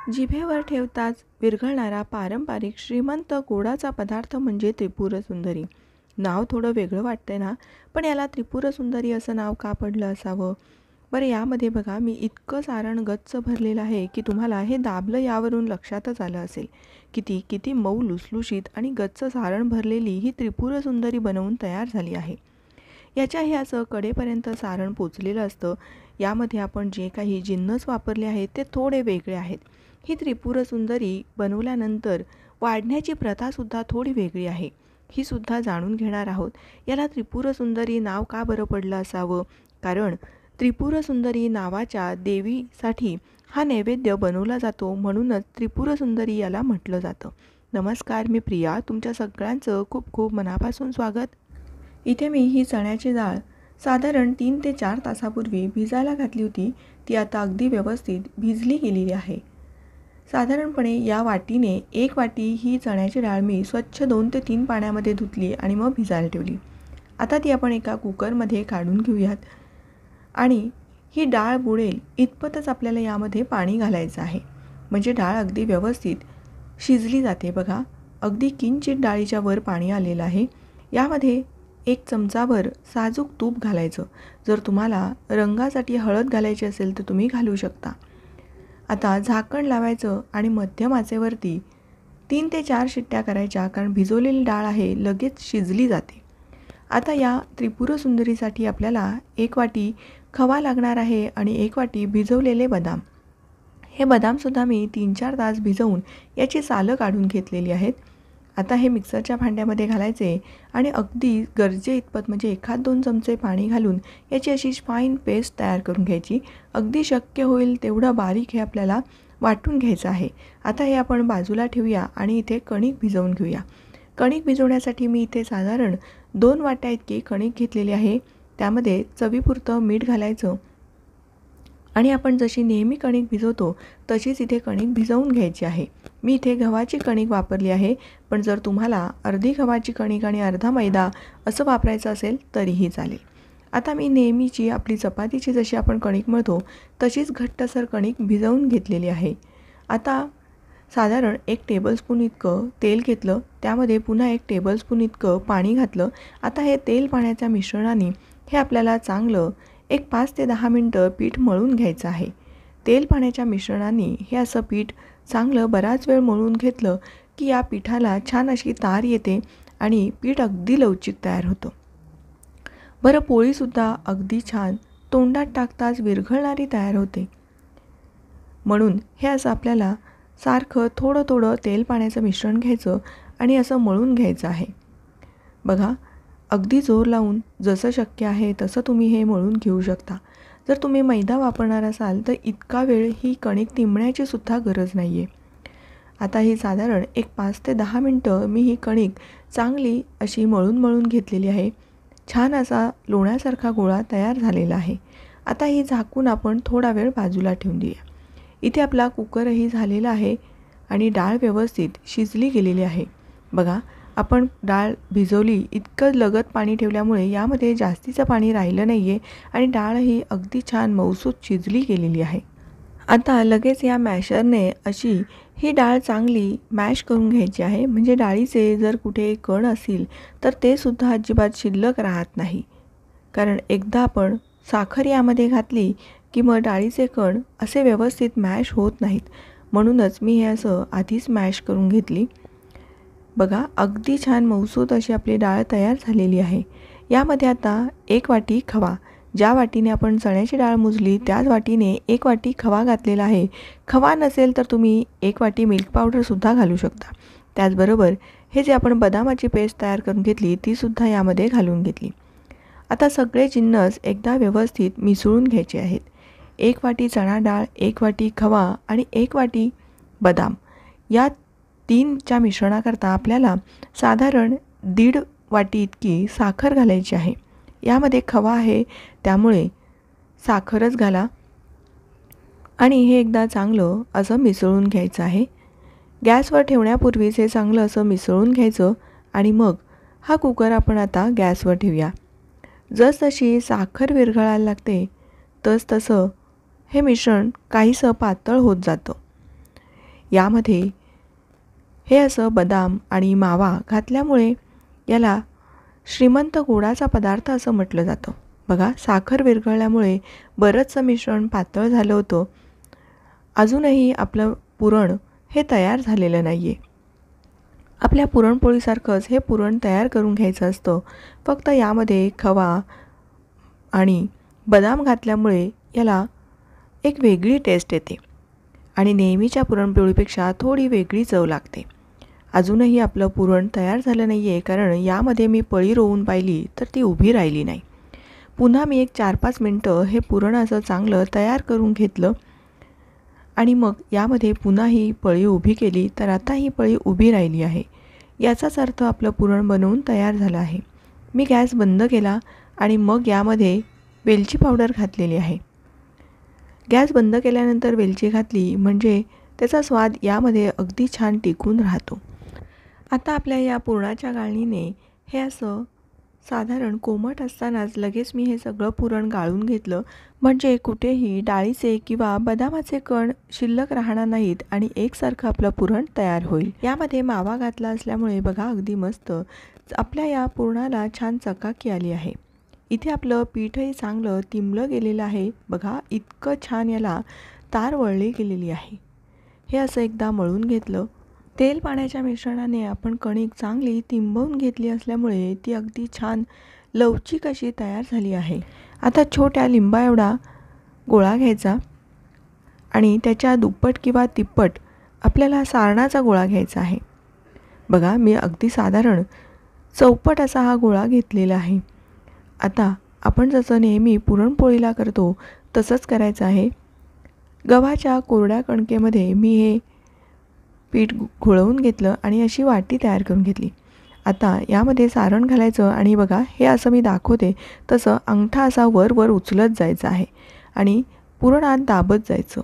जिभेवर ठेवताच विरघळणारा पारंपरिक श्रीमंत गोडाचा पदार्थ म्हणजे त्रिपुर सुंदरी. नाव थोडं वेगळं वाटतंय ना, पण याला त्रिपुर सुंदरी असं नाव का पडलं असावं? बरं, यामध्ये बघा मी इतकं सारण गच्च भरलेलं आहे की तुम्हाला हे दाबलं यावरून लक्षातच आलं असेल. किती किती मऊ लुसलुशीत आणि गच्च सारण भरलेली ही त्रिपुर सुंदरी बनवून तयार झाली आहे. याच्या हे असं कडेपर्यंत सारण पोचलेलं असतं. यामध्ये आपण जे काही जिन्नस वापरले आहेत ते थोडे वेगळे आहेत. ही त्रिपुर सुंदरी बनवल्यानंतर वाढण्याची प्रथासुद्धा थोडी वेगळी आहे. ही सुद्धा जाणून घेणार आहोत. याला त्रिपुर सुंदरी नाव का बरं पडलं असावं? कारण त्रिपुर सुंदरी नावाच्या देवीसाठी हा नैवेद्य बनवला जातो, म्हणूनच त्रिपुर सुंदरी याला म्हटलं जातं. नमस्कार, मी प्रिया. तुमच्या सगळ्यांचं खूप खूप मनापासून स्वागत. इथे मी ही चण्याची डाळ साधारण 3 ते 4 तासापूर्वी भिजायला घातली होती. ती आता अगदी व्यवस्थित भिजली गेलेली आहे. साधारणपणे या वाटीने 1 वाटी ही चण्याची डाळ मी स्वच्छ 2 ते 3 पाण्यामध्ये धुतली आणि मग भिजायला ठेवली. आता ती आपण एका कुकरमध्ये काढून घेऊयात आणि ही डाळ बुडेल इतपतच आपल्याला यामध्ये पाणी घालायचं आहे, म्हणजे डाळ अगदी व्यवस्थित शिजली जाते. बघा, अगदी किंचित डाळीच्या वर पाणी आलेलं आहे. यामध्ये 1 चमचाभर साजूक तूप घालायचं. जर तुम्हाला रंगासाठी हळद घालायची असेल तर तुम्ही घालू शकता. आता झाकण लावायचं आणि मध्यम आचेवरती 3 ते 4 शिट्ट्या करायच्या, कारण भिजवलेली डाळ आहे लगेच शिजली जाते. आता या त्रिपुर सुंदरीसाठी आपल्याला 1 वाटी खवा लागणार आहे आणि 1 वाटी भिजवलेले बदाम. हे बदामसुद्धा मी 3-4 तास भिजवून याची सालं काढून घेतलेली आहेत. आता हे मिक्सरच्या भांड्यामध्ये घालायचे आणि अगदी गरजे इतपत म्हणजे 1-2 चमचे पाणी घालून याची अशी फाईन पेस्ट तयार करून घ्यायची. अगदी शक्य होईल तेवढं बारीक हे आपल्याला वाटून घ्यायचं आहे. आता हे आपण बाजूला ठेवूया आणि इथे कणिक भिजवून घेऊया. कणिक भिजवण्यासाठी मी इथे साधारण 2 वाट्या इतकी कणिक घेतलेली आहे. त्यामध्ये चवीपुरतं मीठ घालायचं आणि आपण जशी नेहमी कणिक भिजवतो तशीच इथे कणिक भिजवून घ्यायची आहे. मी इथे गव्हाची कणिक वापरली आहे, पण जर तुम्हाला अर्धी गव्हाची कणिक आणि अर्धा मैदा असं वापरायचं असेल तरीही चालेल. आता मी नेहमीची आपली चपातीची जशी आपण कणिक मळतो तशीच घट्टसर कणिक भिजवून घेतलेली आहे. आता साधारण 1 टेबलस्पून इतकं तेल घेतलं, त्यामध्ये पुन्हा 1 टेबलस्पून इतकं पाणी घातलं. आता हे तेल पाण्याच्या मिश्रणाने हे आपल्याला चांगलं 5 ते 10 मिनटं पीठ मळून घ्यायचं आहे. तेल पाण्याच्या मिश्रणाने हे असं पीठ चांगलं बराच वेळ मळून घेतलं की या पिठाला छान अशी तार येते आणि पीठ अगदी लवचिक तयार होतं. बरं, पोळीसुद्धा अगदी छान तोंडात टाकताच विरघळणारी तयार होते. म्हणून हे असं आपल्याला सारखं थोडं थोडं तेल पाण्याचं मिश्रण घ्यायचं आणि असं मळून घ्यायचं आहे. बघा, अगदी जोर लावून जसं शक्य आहे तसं तुम्ही हे मळून घेऊ शकता. जर तुम्ही मैदा वापरणार असाल तर इतका वेळ ही कणिक तिंबण्याची सुद्धा गरज नाही आहे. आता ही साधारण 5 ते 10 मिनटं मी ही कणिक चांगली अशी मळून घेतलेली आहे. छान असा लोण्यासारखा गोळा तयार झालेला आहे. आता ही झाकून आपण थोडा वेळ बाजूला ठेवून देऊया. इथे आपला कुकरही झालेला आहे आणि डाळ व्यवस्थित शिजली गेलेली आहे. बघा, आपण डाळ भिजवली इतकं लगत पाणी ठेवल्यामुळे यामध्ये जास्तीचं पाणी राहिलं नाही आहे आणि डाळही अगदी छान मऊसूत शिजली गेलेली आहे. आता लगेच या मॅशरने अशी ही डाळ चांगली मॅश करून घ्यायची आहे, म्हणजे डाळीचे जर कुठे कण असतील तर ते सुद्धा अजिबात शिल्लक राहत नाही. कारण एकदा आपण साखर यामध्ये घातली की मग डाळीचे कण असे व्यवस्थित मॅश होत नाहीत. म्हणूनच मी हे असं आधीच मॅश करून घेतली. बघा, अगदी छान मऊसूत अशी आपली डाळ तयार झालेली आहे. यामध्ये आता 1 वाटी खवा, ज्या वाटीने आपण चण्याची डाळ मोजली त्याच वाटीने 1 वाटी खवा घातलेला आहे. खवा नसेल तर तुम्ही 1 वाटी मिल्क पावडरसुद्धा घालू शकता. त्याचबरोबर हे जे आपण बदामाची पेस्ट तयार करून घेतली तीसुद्धा यामध्ये घालून घेतली. आता सगळे जिन्नस एकदा व्यवस्थित मिसळून घ्यायचे आहेत. 1 वाटी चणा डाळ, 1 वाटी खवा आणि 1 वाटी बदाम, या 3च्या मिश्रणाकरता आपल्याला साधारण 1.5 वाटी इतकी साखर घालायची आहे. यामध्ये खवा आहे त्यामुळे साखरच घाला आणि हे एकदा चांगलं असं मिसळून घ्यायचं आहे. गॅसवर ठेवण्यापूर्वीच हे चांगलं असं मिसळून घ्यायचं आणि मग हा कुकर आपण आता गॅसवर ठेवूया. जसजशी साखर विरघळायला लागते तसं हे मिश्रण काहीसं पातळ होत जातं. यामध्ये हे असं बदाम आणि मावा घातल्यामुळे याला श्रीमंत गोडाचा पदार्थ असं म्हटलं जातं. बघा, साखर विरघळल्यामुळे बरंचसं मिश्रण पातळ झालं होतं. अजूनही आपलं पुरण हे तयार झालेलं नाही आहे. आपल्या पुरणपोळीसारखंच हे पुरण तयार करून घ्यायचं असतं. फक्त यामध्ये खवा आणि बदाम घातल्यामुळे याला एक वेगळी टेस्ट येते आणि नेहमीच्या पुरणपोळीपेक्षा थोडी वेगळी चव लागते. अजूनही आपलं पुरण तयार झालं नाही आहे, कारण यामध्ये मी पळी रोवून पाहिली तर ती उभी राहिली नाही. पुन्हा मी एक 4-5 मिनटं हे पुरण असं चांगलं तयार करून घेतलं आणि मग यामध्ये पुन्हा ही पळी उभी केली तर आता ही पळी उभी राहिली आहे. याचाच अर्थ आपलं पुरण बनवून तयार झालं आहे. मी गॅस बंद केला आणि मग यामध्ये वेलची पावडर घातलेली आहे. गॅस बंद केल्यानंतर वेलची घातली म्हणजे त्याचा स्वाद यामध्ये अगदी छान टिकून राहतो. आता आपल्या या पुरणाच्या गाळणीने हे असं साधारण कोमट असतानाच लगेच मी हे सगळं पुरण गाळून घेतलं, म्हणजे कुठेही डाळीचे किंवा बदामाचे कण शिल्लक राहणार नाहीत आणि एकसारखं आपलं पुरण तयार होईल. यामध्ये मावा घातला असल्यामुळे बघा अगदी मस्त आपल्या या पुरणाला छान चकाकी आली आहे. इथे आपलं पीठही चांगलं तिंबलं गेलेलं आहे. बघा, इतकं छान याला तार वळली गेलेली आहे. हे असं एकदा मळून घेतलं. तेल पाण्याच्या मिश्रणाने आपण कणिक चांगली तिंबवून घेतली असल्यामुळे ती अगदी छान लवचिक अशी तयार झाली आहे. आता छोट्या लिंबा एवढा गोळा घ्यायचा आणि त्याच्या दुप्पट किंवा तिप्पट आपल्याला सारणाचा गोळा घ्यायचा आहे. बघा, मी अगदी साधारण चौपट असा हा गोळा घेतलेला आहे. आता आपण जसं नेहमी पुरणपोळीला करतो तसंच करायचं आहे. गव्हाच्या कोरड्या कणकेमध्ये मी हे पीठ घोळवून घेतलं आणि अशी वाटी तयार करून घेतली. आता यामध्ये सारण घालायचं आणि बघा, हे असं मी दाखवते तसं अंगठा असा वर वर उचलत जायचा आहे आणि पुरण आत दाबत जायचं.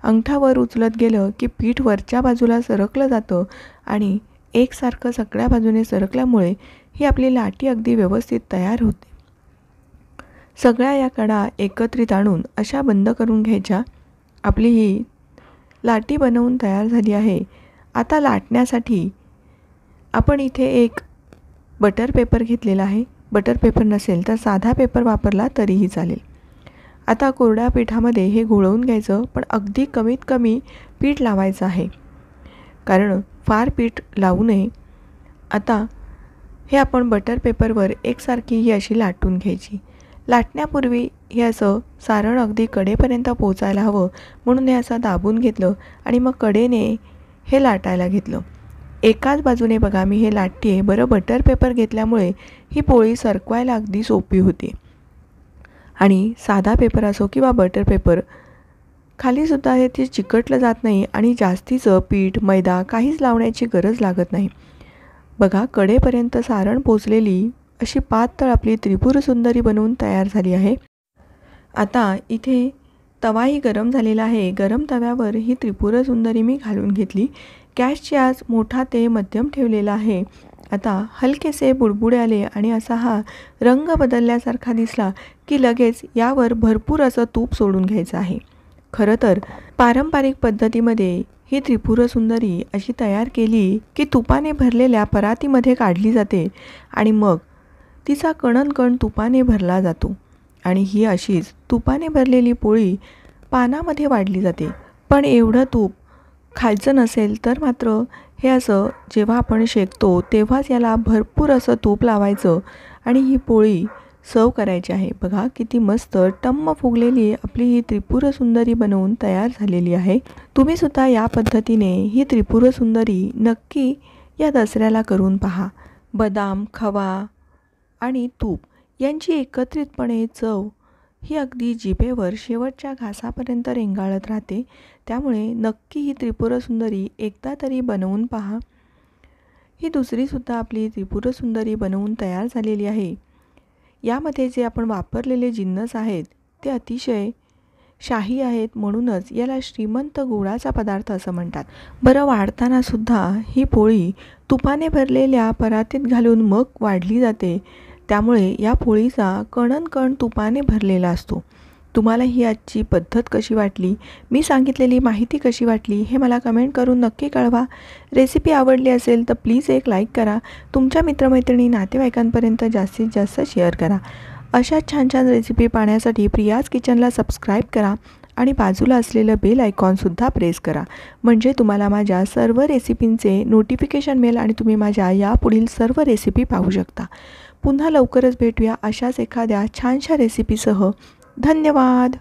अंगठा वर उचलत गेलं की पीठ वरच्या बाजूला सरकलं जातं आणि एकसारखं सगळ्या बाजूने सरकल्यामुळे ही आपली लाटी अगदी व्यवस्थित तयार होते. सगळ्या या कडा एकत्रित आणून अशा बंद करून घ्यायच्या. आपली ही लाटी बनवून तयार झाली आहे. आता लाटण्यासाठी आपण इथे एक बटर पेपर घेतलेला आहे. बटर पेपर नसेल तर साधा पेपर वापरला तरीही चालेल. आता कोरड्या पिठामध्ये हे घोळवून घ्यायचं, पण अगदी कमीत कमी पीठ लावायचं आहे, कारण फार पीठ लावू नये. आता हे आपण बटर पेपरवर एकसारखी ही अशी लाटून घ्यायची. लाटण्यापूर्वी हे असं सारण अगदी कडेपर्यंत पोचायला हवं म्हणून हे असं दाबून घेतलं आणि मग कडेने हे लाटायला घेतलं. एकाच बाजूने बघा मी हे लाटते आहे. बरं, बटर पेपर घेतल्यामुळे ही पोळी सरकवायला अगदी सोपी होती आणि साधा पेपर असो किंवा बटर पेपर खालीसुद्धा हे ते चिकटलं जात नाही आणि जास्तीचं पीठ मैदा काहीच लावण्याची गरज लागत नाही. बघा, कडेपर्यंत सारण पोचलेली अशी पातळ आपली त्रिपुर सुंदरी बनवून तयार झाली आहे. आता इथे तवाही गरम झालेला आहे. गरम तव्यावर ही त्रिपुर सुंदरी मी घालून घेतली. गॅसची आच मोठा ते मध्यम ठेवलेला आहे. आता हलकेसे बुडबुडे आले आणि असा हा रंग बदलल्यासारखा दिसला की लगेच यावर भरपूर असं तूप सोडून घ्यायचं आहे. खरं तर पारंपरिक पद्धतीमध्ये ही त्रिपुर सुंदरी अशी तयार केली की तुपाने भरलेल्या परातीमध्ये काढली जाते आणि मग तिचा कणनकण तुपाने भरला जातो आणि ही अशीच तुपाने भरलेली पोळी पानामध्ये वाढली जाते. पण एवढं तूप खायचं नसेल तर मात्र हे असं जेव्हा आपण शेकतो तेव्हाच याला भरपूर असं तूप लावायचं आणि ही पोळी सर्व करायची आहे. बघा, किती मस्त टम्म फुगलेली आपली ही त्रिपुर सुंदरी बनवून तयार झालेली आहे. तुम्ही सुद्धा या पद्धतीने ही त्रिपुर सुंदरी नक्की या दसऱ्याला करून पहा. बदाम, खवा आणि तूप यांची एकत्रितपणे चव ही अगदी जिभेवर शेवटच्या घासापर्यंत रेंगाळत राहते. त्यामुळे नक्की ही त्रिपुर सुंदरी एकदा तरी बनवून पहा. ही दुसरीसुद्धा आपली त्रिपुर सुंदरी बनवून तयार झालेली आहे. यामध्ये जे आपण वापरलेले जिन्नस आहेत ते अतिशय शाही आहेत, म्हणूनच याला श्रीमंत गुळाचा पदार्थ असं म्हणतात. बरं, वाढतानासुद्धा ही पोळी तुपाने भरलेल्या परातीत घालून मग वाढली जाते. त्यामुळे या पोळीचा कणनकण तुपाने भरलेला असतो. तुम्हाला ही आजची पद्धत कशी वाटली, मी सांगितलेली माहिती कशी वाटली हे मला कमेंट करून नक्की कळवा. रेसिपी आवडली असेल तर प्लीज एक लाईक करा. तुमच्या मित्रमैत्रिणी नातेवाईकांपर्यंत जास्तीत जास्त शेअर करा. अशा छान छान रेसिपी पाहण्यासाठी प्रियाज किचनला सबस्क्राईब करा आणि बाजूला असलेलं बेल आयकॉनसुद्धा प्रेस करा. म्हणजे तुम्हाला माझ्या सर्व रेसिपींचे नोटिफिकेशन मिळेल आणि तुम्ही माझ्या यापुढील सर्व रेसिपी पाहू शकता. पुन्हा लवकरच भेटूया अशाच एखाद्या छानशा रेसिपीसह. धन्यवाद.